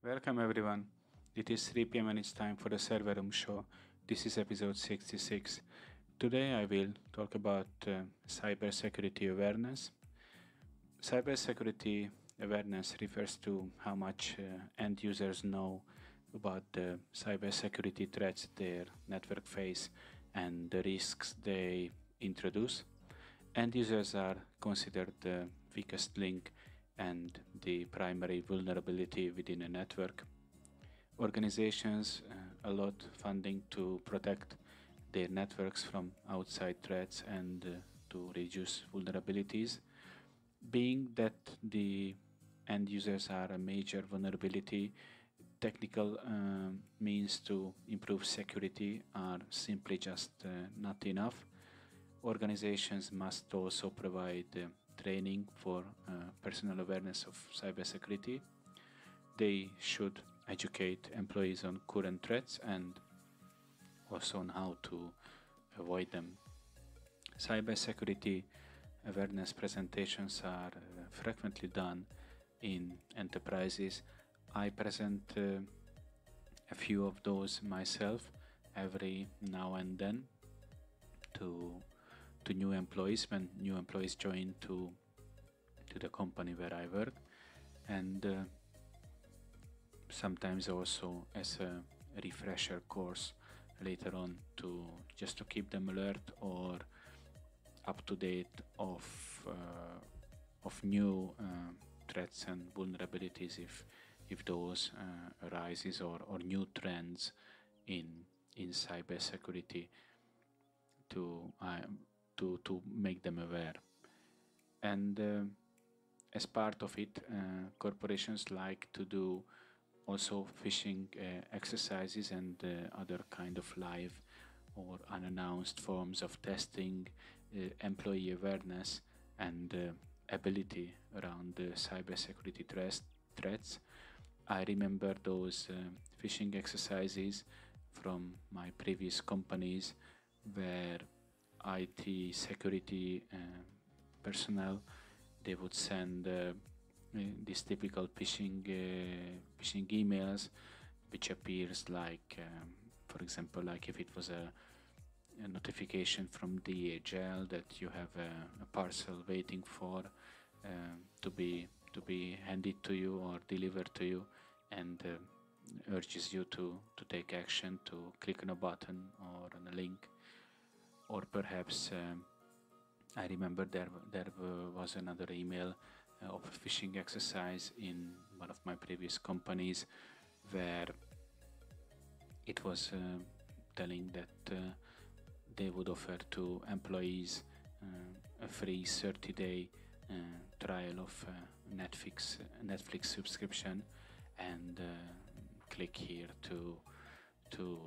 Welcome everyone. It is 3 p.m. and it's time for the Server Room Show. This is episode 66. Today I will talk about cybersecurity awareness. Cybersecurity awareness refers to how much end users know about the cybersecurity threats their network face and the risks they introduce. End users are considered the weakest link and the primary vulnerability within a network. Organizations allot funding to protect their networks from outside threats and to reduce vulnerabilities. Being that the end users are a major vulnerability, technical means to improve security are simply just not enough. Organizations must also provide training for personal awareness of cybersecurity. They should educate employees on current threats and also on how to avoid them. Cybersecurity awareness presentations are frequently done in enterprises. I present a few of those myself every now and then to new employees when new employees join to the company where I work, and sometimes also as a refresher course later on to just to keep them alert or up to date of new threats and vulnerabilities if those arises or new trends in cybersecurity to make them aware. And as part of it, corporations like to do also phishing exercises and other kind of live or unannounced forms of testing employee awareness and ability around the cybersecurity threats. I remember those phishing exercises from my previous companies where IT security personnel, they would send these typical phishing emails, which appears like, for example, like if it was a notification from DHL that you have a parcel waiting for to be handed to you or delivered to you, and urges you to take action, to click on a button or on a link. Or perhaps I remember there was another email of a phishing exercise in one of my previous companies where it was telling that they would offer to employees a free 30-day trial of Netflix subscription, and click here to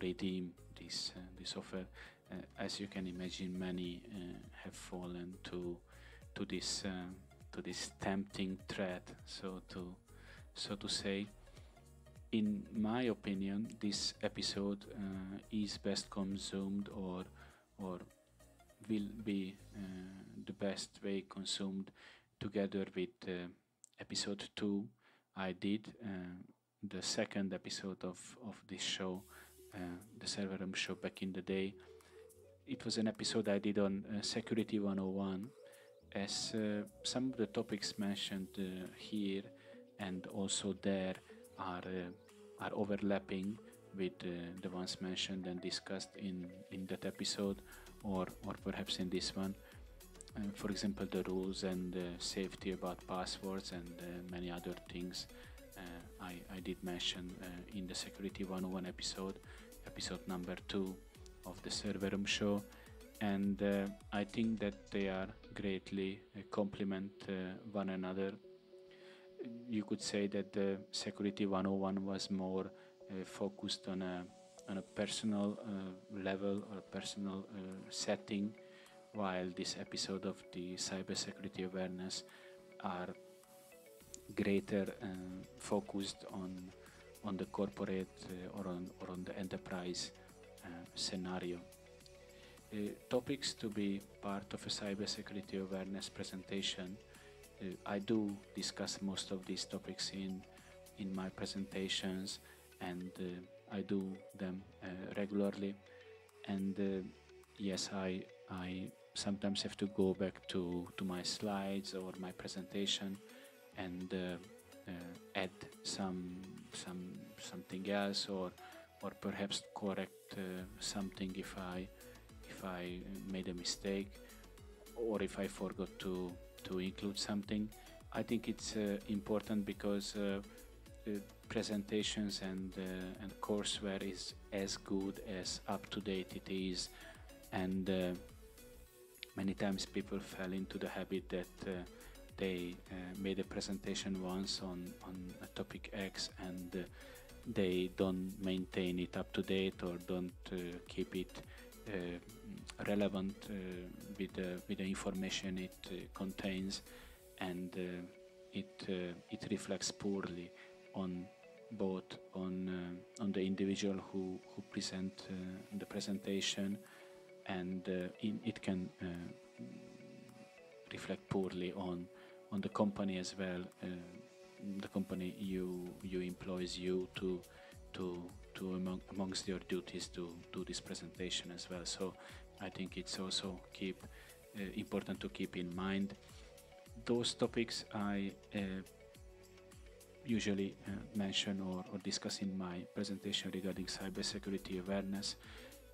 redeem this offer. As you can imagine, many have fallen to this tempting threat, so to say. In my opinion, this episode is best consumed or will be the best way consumed together with episode 2 I did, the second episode of this show, the Server Room Show back in the day. It was an episode I did on Security 101, as some of the topics mentioned here and also there are overlapping with the ones mentioned and discussed in that episode, or perhaps in this one. For example, the rules and safety about passwords and many other things I did mention in the Security 101 episode number 2 of the Server Room Show, and I think that they are greatly complement one another. You could say that the Security 101 was more focused on a personal level or personal setting, while this episode of the cybersecurity awareness are greater focused on the corporate or on the enterprise scenario. Topics to be part of a cybersecurity awareness presentation. I do discuss most of these topics in in my presentations, and I do them regularly. And yes, I sometimes have to go back to my slides or my presentation and add something else, or perhaps correct something if I made a mistake, or if I forgot to include something. I think it's important because presentations and courseware is as good as up to date it is, and many times people fell into the habit that they made a presentation once on a topic X, and they don't maintain it up to date, or don't keep it relevant with the information it contains, and it reflects poorly on both on the individual who present the presentation, and it can reflect poorly on the company as well. The company you employs you to amongst your duties to do this presentation as well. So I think it's also important to keep in mind. Those topics I usually mention or discuss in my presentation regarding cybersecurity awareness.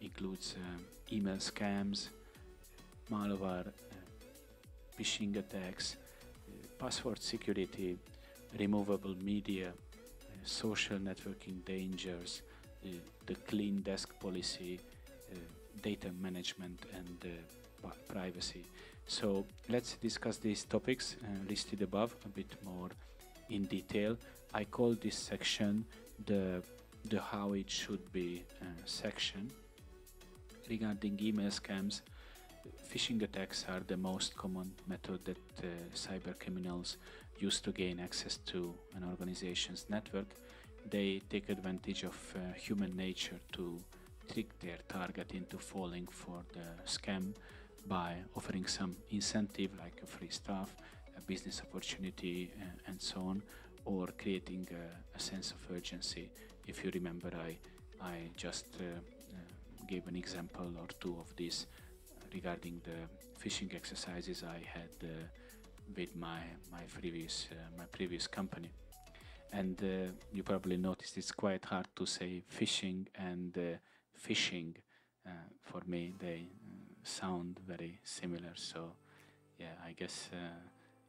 Includes email scams, malware, phishing attacks, password security, removable media, social networking dangers, the clean desk policy, data management, and privacy. So let's discuss these topics listed above a bit more in detail. I call this section the how it should be section. Regarding email scams, phishing attacks are the most common method that cyber criminals use to gain access to an organization's network. They take advantage of human nature to trick their target into falling for the scam by offering some incentive like a free stuff, a business opportunity, and so on, or creating a sense of urgency. If you remember, I just gave an example or two of this regarding the phishing exercises I had with my previous company. And you probably noticed it's quite hard to say phishing and phishing. For me, they sound very similar. So yeah, I guess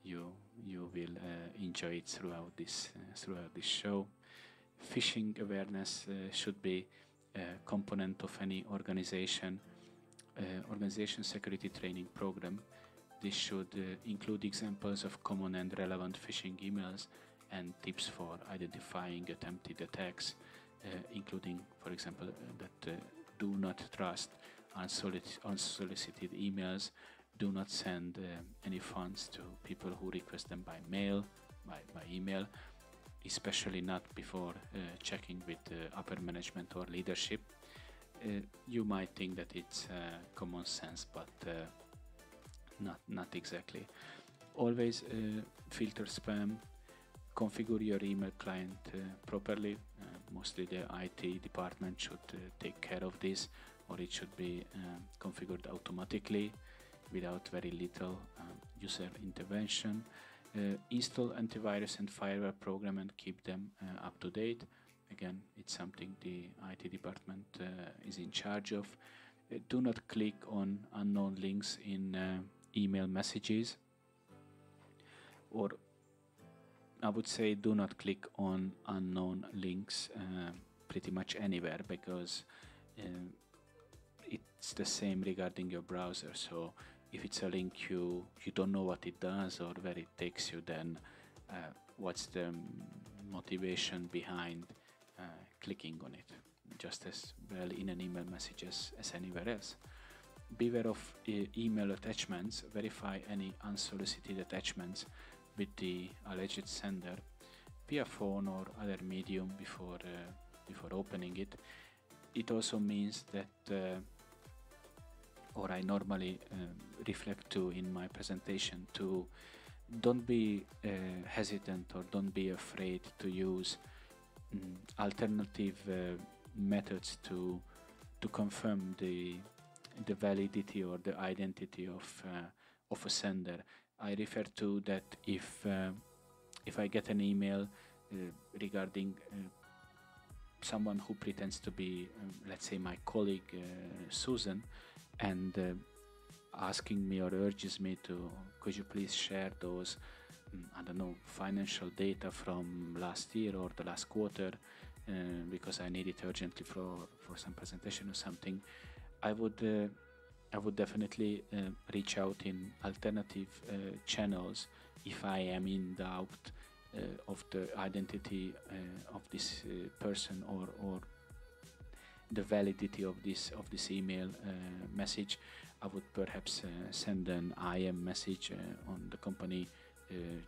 you will enjoy it throughout this show. Phishing awareness should be a component of any organization security training program. This should include examples of common and relevant phishing emails and tips for identifying attempted attacks, including, for example, that do not trust unsolicited emails, do not send any funds to people who request them by mail, by email, especially not before checking with upper management or leadership. You might think that it's common sense, but not exactly. Always filter spam, configure your email client properly. Mostly the IT department should take care of this, or it should be configured automatically without very little user intervention. Install antivirus and firewall program and keep them up to date. Again, it's something the IT department is in charge of. Do not click on unknown links in email messages, or I would say do not click on unknown links pretty much anywhere, because it's the same regarding your browser. So if it's a link you don't know what it does or where it takes you, then what's the motivation behind clicking on it? Just as well in an email message as anywhere else. Beware of email attachments. Verify any unsolicited attachments with the alleged sender via phone or other medium before opening it. It also means that, or I normally reflect to in my presentation, to don't be hesitant, or don't be afraid to use alternative methods to confirm the validity or the identity of a sender. I refer to that if I get an email regarding someone who pretends to be, let's say, my colleague Susan, and asking me or urges me to, could you please share those, I don't know, financial data from last year or the last quarter, because I need it urgently for some presentation or something, I would definitely reach out in alternative channels if I am in doubt of the identity of this person, or the validity of this email message. I would perhaps send an IM message on the company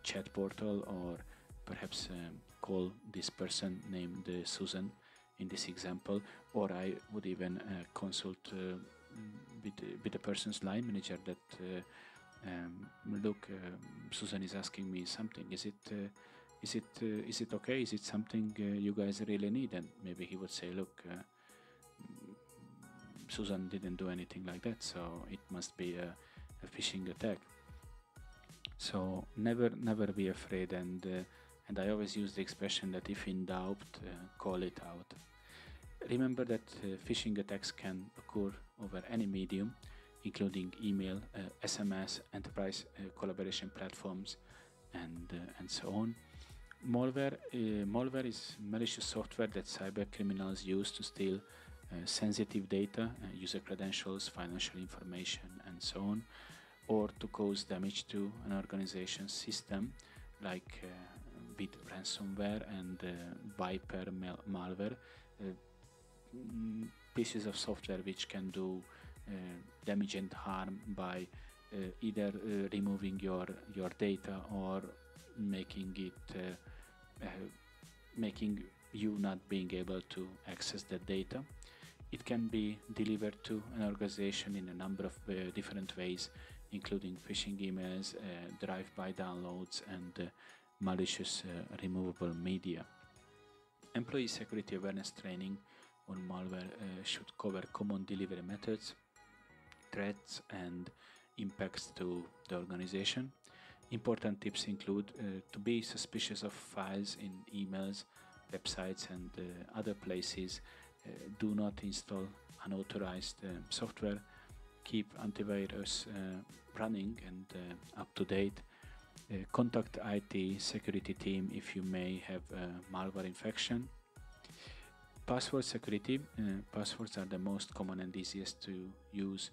chat portal, or perhaps call this person named Susan in this example, or I would even consult with the person's line manager that look, Susan is asking me something. Is it okay? Is it something you guys really need? And maybe he would say, look, Susan didn't do anything like that, so it must be a phishing attack. So never be afraid, and I always use the expression that if in doubt, call it out. Remember that phishing attacks can occur over any medium, including email, SMS, enterprise collaboration platforms, and so on. Malware is malicious software that cyber criminals use to steal sensitive data, user credentials, financial information, and so on, or to cause damage to an organization's system, like with ransomware and Viper malware, pieces of software which can do damage and harm by either removing your data, or making you not being able to access that data. It can be delivered to an organization in a number of different ways, including phishing emails, drive-by downloads, and malicious removable media. Employee security awareness training on malware should cover common delivery methods, threats, and impacts to the organization. Important tips include to be suspicious of files in emails, websites, and other places. Do not install unauthorized software. Keep antivirus running and up to date. Contact IT security team if you may have malware infection. Password security. Passwords are the most common and easiest to use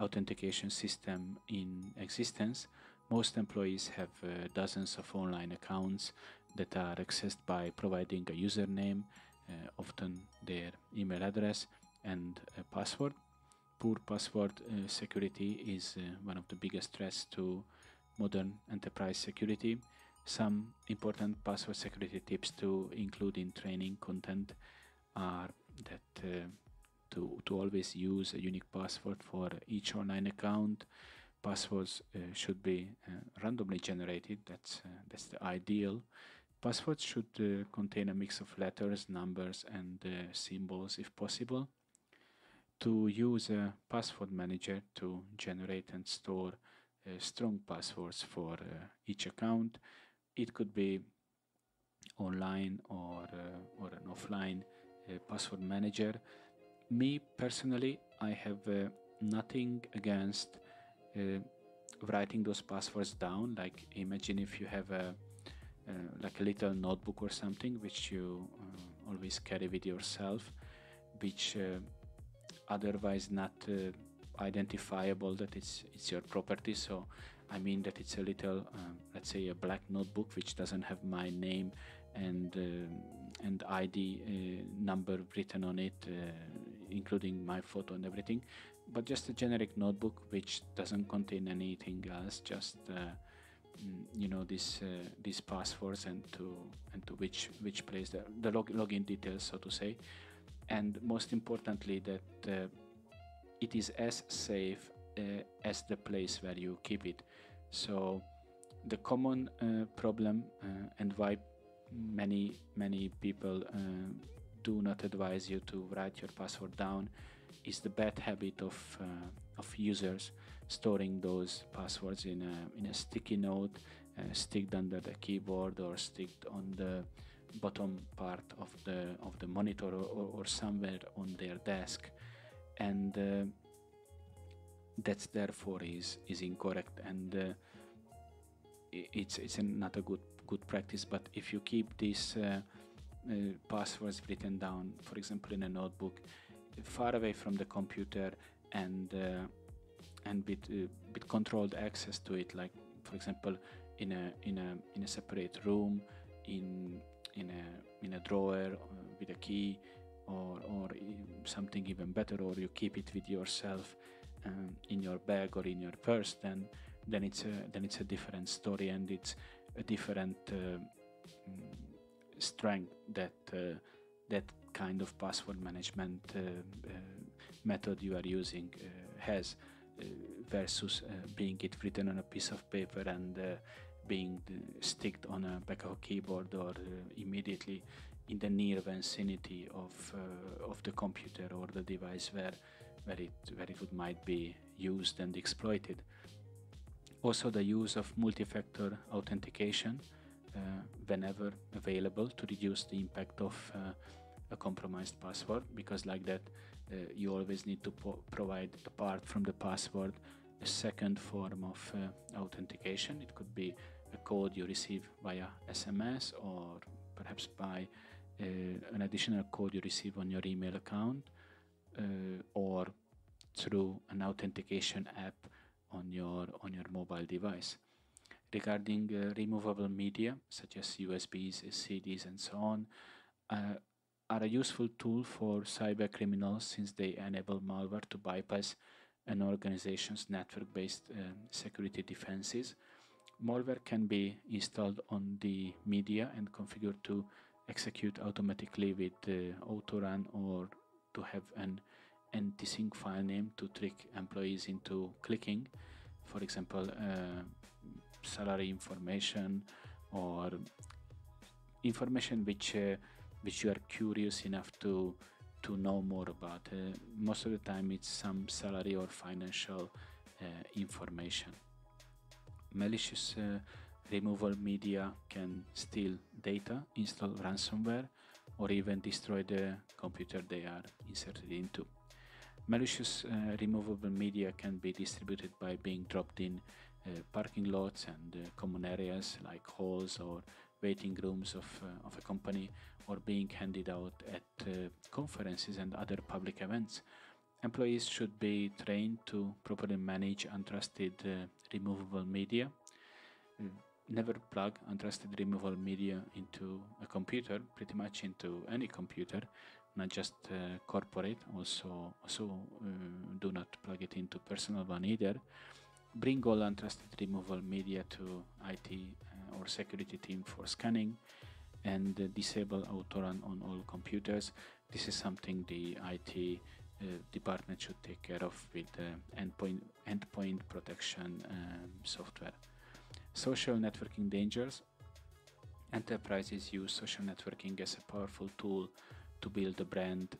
authentication system in existence. Most employees have dozens of online accounts that are accessed by providing a username, often their email address, and a password. Poor password security is one of the biggest threats to modern enterprise security. Some important password security tips to include in training content are that to always use a unique password for each online account. Passwords should be randomly generated. That's the ideal. Passwords should contain a mix of letters, numbers, and symbols if possible. To use a password manager to generate and store strong passwords for each account. It could be online or an offline password manager. Me personally, I have nothing against writing those passwords down. Like, imagine if you have like a little notebook or something which you always carry with yourself, which otherwise not identifiable that it's your property. So I mean that it's a little let's say a black notebook which doesn't have my name and ID number written on it, including my photo and everything, but just a generic notebook which doesn't contain anything else, just you know, these passwords and to which place the login details, so to say. And most importantly, that it is as safe as the place where you keep it. So The common problem and why many people do not advise you to write your password down is the bad habit of users storing those passwords in a sticky note, sticked under the keyboard or sticked on the bottom part of the monitor or somewhere on their desk, and that's therefore is incorrect, and it's not a good practice. But if you keep these passwords written down, for example, in a notebook, far away from the computer, and with controlled access to it, like for example in a separate room, in a drawer with a key, or something even better, or you keep it with yourself in your bag or in your purse, then it's a different story, and it's a different strength that that kind of password management method you are using has, versus being it written on a piece of paper and being sticked on a back of a keyboard, or immediately in the near vicinity of the computer or the device where it might be used and exploited. Also, the use of multi-factor authentication whenever available to reduce the impact of a compromised password, because like that you always need to provide, apart from the password, a second form of authentication. It could be a code you receive via SMS, or perhaps by an additional code you receive on your email account, or through an authentication app on your mobile device. Regarding removable media such as USBs, CDs, and so on, are a useful tool for cyber criminals, since they enable malware to bypass an organization's network-based security defenses. Malware can be installed on the media and configured to execute automatically with autorun, or to have an anti-sync file name to trick employees into clicking, for example, salary information, or information which you are curious enough to know more about. Most of the time it's some salary or financial information. Malicious removal media can steal data, install ransomware, or even destroy the computer they are inserted into. Malicious removable media can be distributed by being dropped in parking lots and common areas like halls or waiting rooms of a company, or being handed out at conferences and other public events. Employees should be trained to properly manage untrusted removable media. Never plug untrusted removable media into a computer, pretty much into any computer, not just corporate. Also do not plug it into personal one either. Bring all untrusted removable media to IT or security team for scanning, and disable autorun on all computers. This is something the IT department should take care of with endpoint protection software. Social networking dangers. Enterprises use social networking as a powerful tool to build a brand,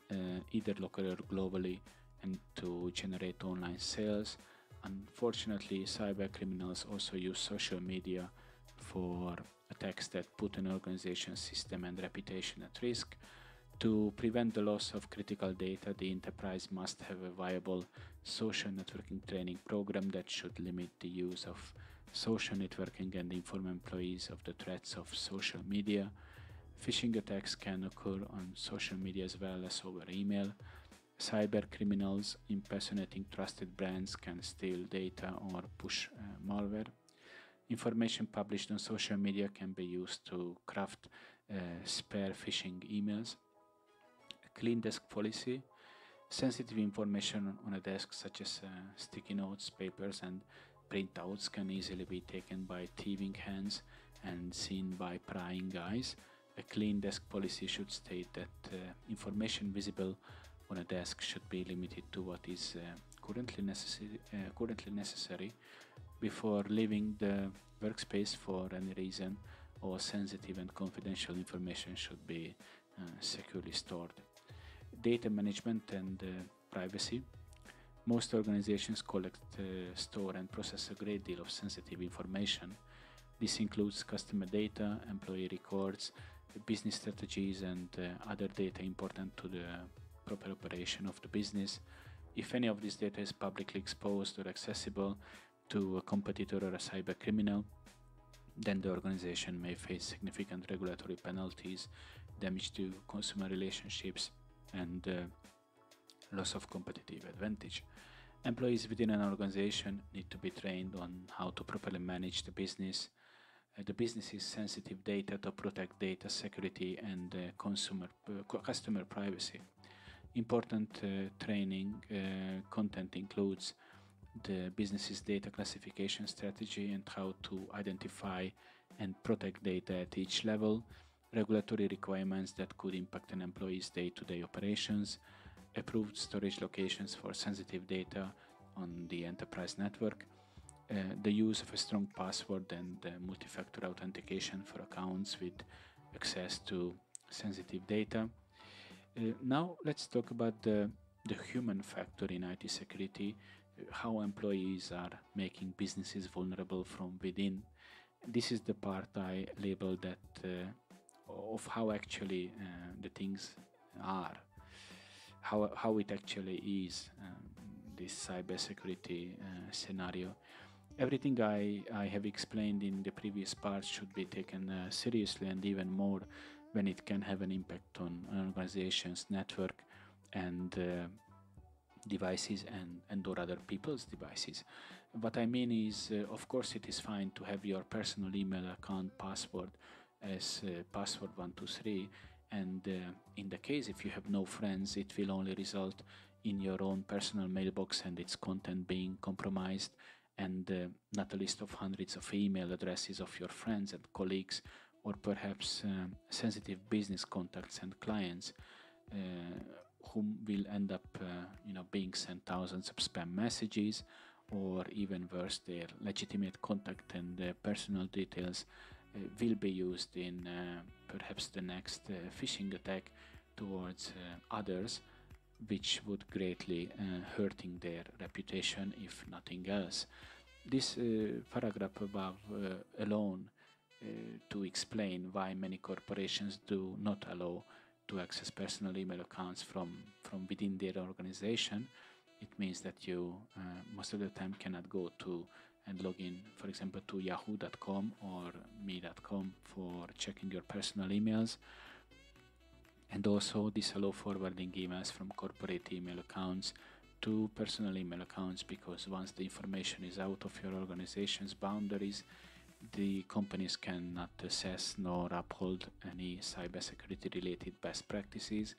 either locally or globally, and to generate online sales. Unfortunately, cyber criminals also use social media for attacks that put an organization's system and reputation at risk. To prevent the loss of critical data, the enterprise must have a viable social networking training program that should limit the use of social networking and inform employees of the threats of social media. Phishing attacks can occur on social media as well as over email. Cyber criminals impersonating trusted brands can steal data or push malware. Information published on social media can be used to craft spare phishing emails. A clean desk policy. Sensitive information on a desk, such as sticky notes, papers, and printouts, can easily be taken by thieving hands and seen by prying eyes. A clean desk policy should state that information visible on a desk should be limited to what is currently necessary, before leaving the workspace for any reason. All sensitive and confidential information should be securely stored. Data management and privacy. Most organizations collect, store and process a great deal of sensitive information. This includes customer data, employee records, business strategies, and other data important to the proper operation of the business. If any of this data is publicly exposed or accessible to a competitor or a cyber criminal, then the organization may face significant regulatory penalties, damage to consumer relationships, and loss of competitive advantage. Employees within an organization need to be trained on how to properly manage the business's sensitive data to protect data security and customer privacy. Important training content includes the business's data classification strategy and how to identify and protect data at each level, regulatory requirements that could impact an employee's day-to-day operations, approved storage locations for sensitive data on the enterprise network, the use of a strong password and multi-factor authentication for accounts with access to sensitive data. Now let's talk about the human factor in IT security, how employees are making businesses vulnerable from within. This is the part I labeled that of how actually the things are, how it actually is, this cybersecurity scenario. Everything I have explained in the previous parts should be taken seriously, and even more when it can have an impact on an organization's network and devices and or other people's devices. What I mean is, of course, it is fine to have your personal email account password as password 123, and in the case if you have no friends, it will only result in your own personal mailbox and its content being compromised, and not a list of hundreds of email addresses of your friends and colleagues, or perhaps sensitive business contacts and clients whom will end up being sent thousands of spam messages, or even worse, their legitimate contact and personal details will be used in perhaps the next phishing attack towards others, which would greatly hurting their reputation if nothing else. This paragraph above alone to explain why many corporations do not allow to access personal email accounts from within their organization. It means that you most of the time cannot go to and log in, for example, to yahoo.com or me.com for checking your personal emails. And also disallow forwarding emails from corporate email accounts to personal email accounts, because once the information is out of your organization's boundaries, the companies cannot assess nor uphold any cybersecurity related best practices.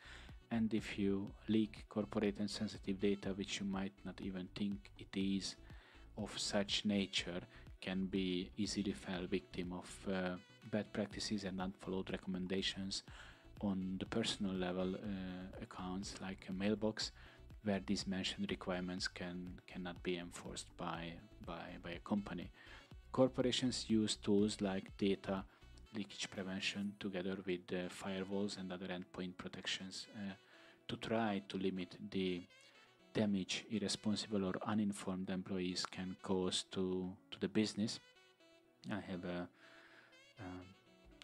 And if you leak corporate and sensitive data, which you might not even think it is of such nature, can be easily fell victim of bad practices and unfollowed recommendations on the personal level accounts like a mailbox, where these mentioned requirements cannot be enforced by a company. Corporations use tools like data leakage prevention together with firewalls and other endpoint protections to try to limit the damage irresponsible or uninformed employees can cause to the business. I have a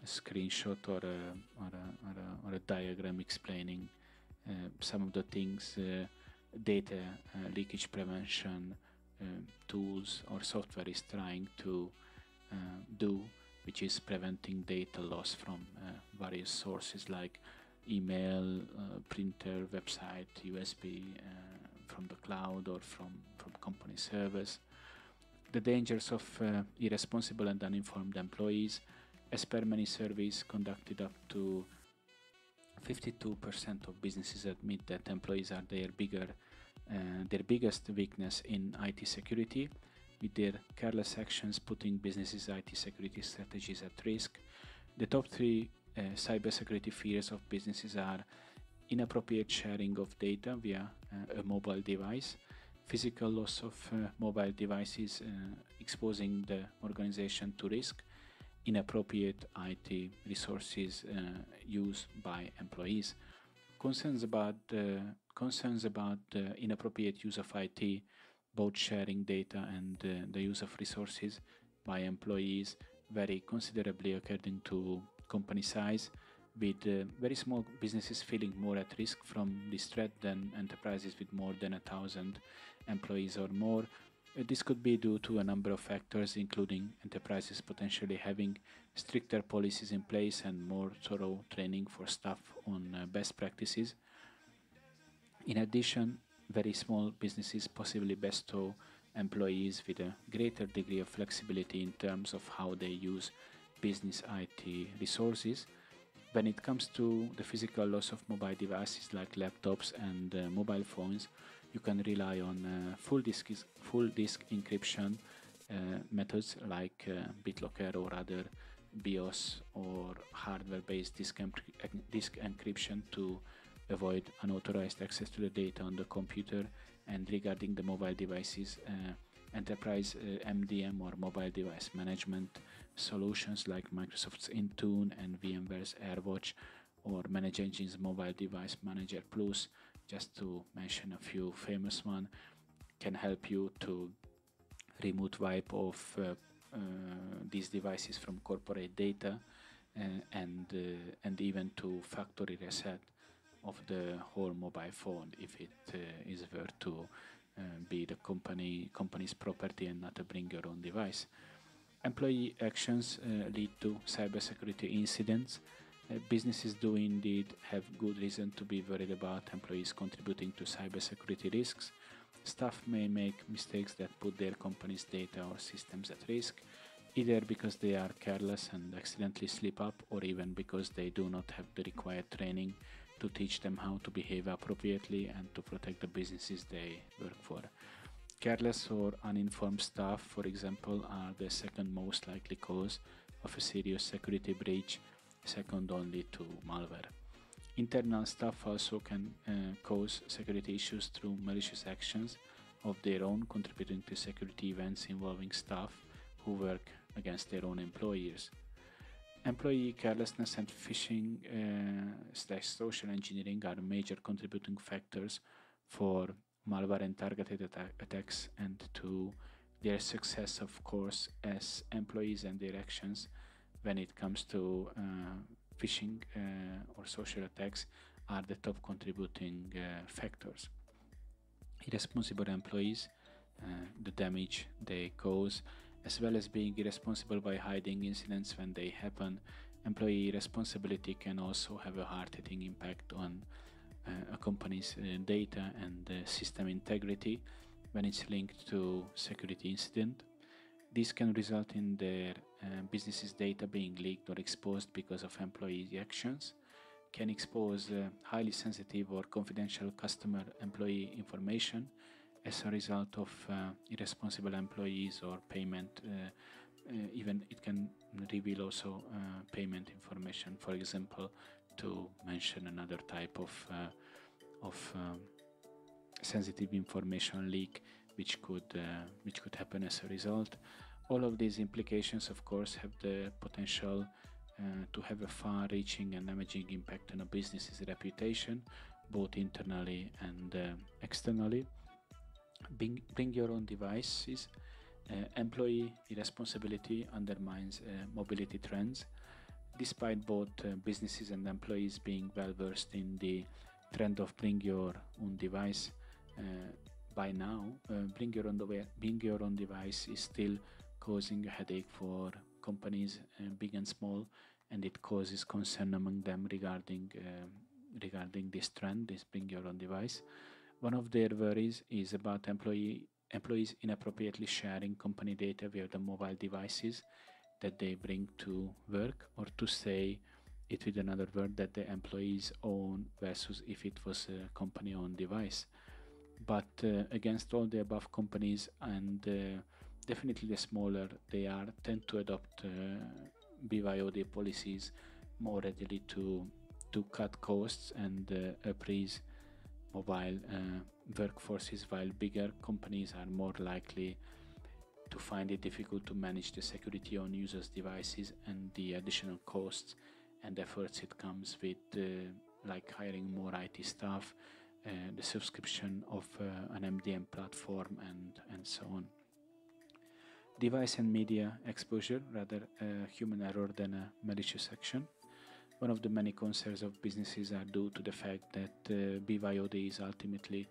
screenshot or a diagram explaining some of the things data leakage prevention tools or software is trying to do, which is preventing data loss from various sources like email, printer, website, USB, from the cloud or from company servers. The dangers of irresponsible and uninformed employees. As per many surveys conducted, up to 52% of businesses admit that employees are their biggest weakness in IT security, with their careless actions putting businesses' IT security strategies at risk. The top three cybersecurity fears of businesses are inappropriate sharing of data via a mobile device, physical loss of mobile devices, exposing the organization to risk. Inappropriate IT resources used by employees. Concerns about the inappropriate use of IT, both sharing data and the use of resources by employees, vary considerably according to company size, with very small businesses feeling more at risk from this threat than enterprises with more than 1,000 employees or more. This could be due to a number of factors, including enterprises potentially having stricter policies in place and more thorough training for staff on best practices. In addition, very small businesses possibly bestow employees with a greater degree of flexibility in terms of how they use business IT resources. When it comes to the physical loss of mobile devices like laptops and mobile phones, you can rely on full disk encryption methods like BitLocker or other BIOS or hardware-based disk encryption to avoid unauthorized access to the data on the computer. And regarding the mobile devices, enterprise MDM or mobile device management solutions like Microsoft's Intune and VMware's AirWatch or ManageEngine's Mobile Device Manager Plus, just to mention a few famous ones, can help you to remote wipe off these devices from corporate data and even to factory reset of the whole mobile phone if it is were to be the company's property and not a bring your own device. Employee actions lead to cybersecurity incidents. Businesses do indeed have good reason to be worried about employees contributing to cybersecurity risks. Staff may make mistakes that put their company's data or systems at risk, either because they are careless and accidentally slip up, or even because they do not have the required training to teach them how to behave appropriately and to protect the businesses they work for. Careless or uninformed staff, for example, are the second most likely cause of a serious security breach, second only to malware. Internal staff also can cause security issues through malicious actions of their own, contributing to security events involving staff who work against their own employers. Employee carelessness and phishing / social engineering are major contributing factors for malware and targeted attacks, and to their success, of course, as employees and their actions when it comes to phishing or social attacks are the top contributing factors. Irresponsible employees, the damage they cause, as well as being irresponsible by hiding incidents when they happen. Employee responsibility can also have a hard-hitting impact on a company's data and system integrity when it's linked to security incident. This can result in their business's data being leaked or exposed because of employee actions, can expose highly sensitive or confidential customer employee information as a result of irresponsible employees or payment. Even it can reveal also payment information, for example, to mention another type of sensitive information leak which could happen as a result. All of these implications, of course, have the potential to have a far-reaching and damaging impact on a business's reputation, both internally and externally. Bring your own devices. Employee irresponsibility undermines mobility trends. Despite both businesses and employees being well versed in the trend of bring your own device, by now, bring your own device is still causing a headache for companies, big and small, and it causes concern among them regarding this trend, this bring your own device. One of their worries is about employees inappropriately sharing company data via the mobile devices that they bring to work, or to say it with another word, that the employees own versus if it was a company-owned device. But against all the above, companies and definitely the smaller they are tend to adopt BYOD policies more readily to cut costs and appraise mobile workforces, while bigger companies are more likely to find it difficult to manage the security on users' devices and the additional costs and efforts it comes with, like hiring more IT staff, the subscription of an MDM platform, and so on. Device and media exposure, rather a human error than a malicious action. One of the many concerns of businesses are due to the fact that BYOD is ultimately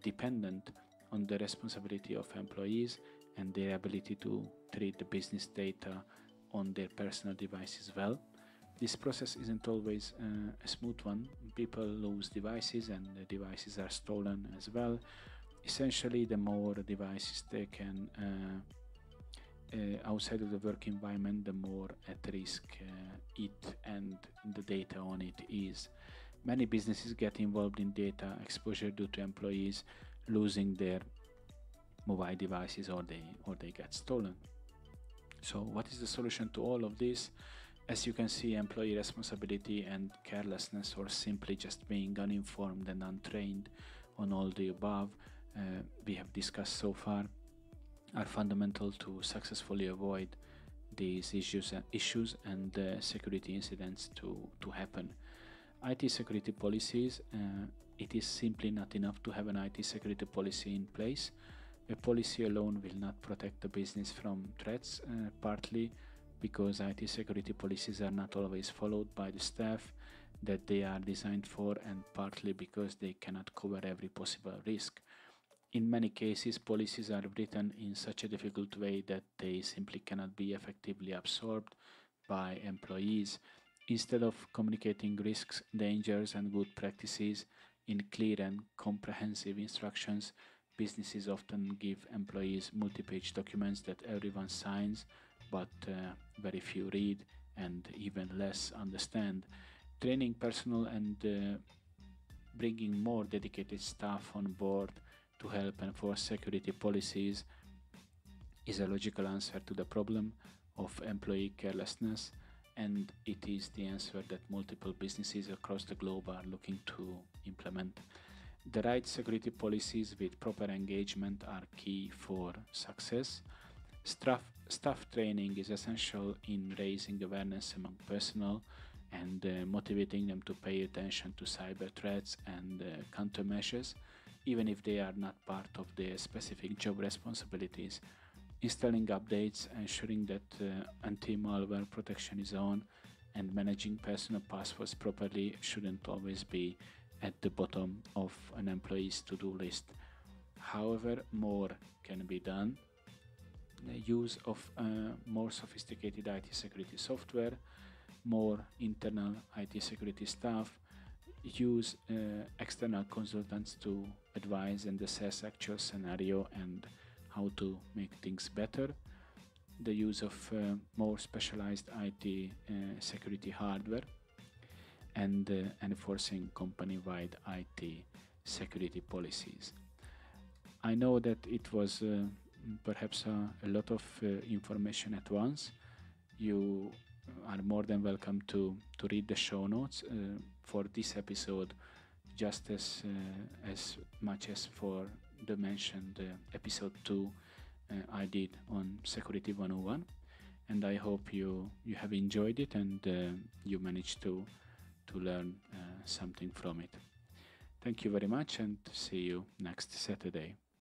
dependent on the responsibility of employees and their ability to treat the business data on their personal devices well. This process isn't always a smooth one. People lose devices and the devices are stolen as well. Essentially, the more devices taken outside of the work environment, the more at risk it and the data on it is. Many businesses get involved in data exposure due to employees losing their mobile devices or they get stolen. So what is the solution to all of this? As you can see, employee responsibility and carelessness, or simply just being uninformed and untrained on all the above we have discussed so far, are fundamental to successfully avoid these issues and security incidents to happen. IT security policies, it is simply not enough to have an IT security policy in place. A policy alone will not protect the business from threats, partly because IT security policies are not always followed by the staff that they are designed for, and partly because they cannot cover every possible risk. In many cases, policies are written in such a difficult way that they simply cannot be effectively absorbed by employees. Instead of communicating risks, dangers, and good practices in clear and comprehensive instructions, businesses often give employees multi-page documents that everyone signs, but very few read and even less understand. Training personnel and bringing more dedicated staff on board to help enforce security policies is a logical answer to the problem of employee carelessness, and it is the answer that multiple businesses across the globe are looking to implement. The right security policies with proper engagement are key for success. Staff training is essential in raising awareness among personnel and motivating them to pay attention to cyber threats and countermeasures, even if they are not part of their specific job responsibilities. Installing updates, ensuring that anti-malware protection is on, and managing personal passwords properly shouldn't always be at the bottom of an employee's to-do list. However, more can be done. The use of more sophisticated IT security software, more internal IT security staff, use external consultants to advise and assess actual scenario and how to make things better, the use of more specialized IT security hardware, and enforcing company-wide IT security policies. I know that it was perhaps a lot of information at once. You are more than welcome to read the show notes for this episode, just as much as for the mentioned episode 2 I did on Security 101, and I hope you have enjoyed it and you managed to learn something from it. Thank you very much, and see you next Saturday.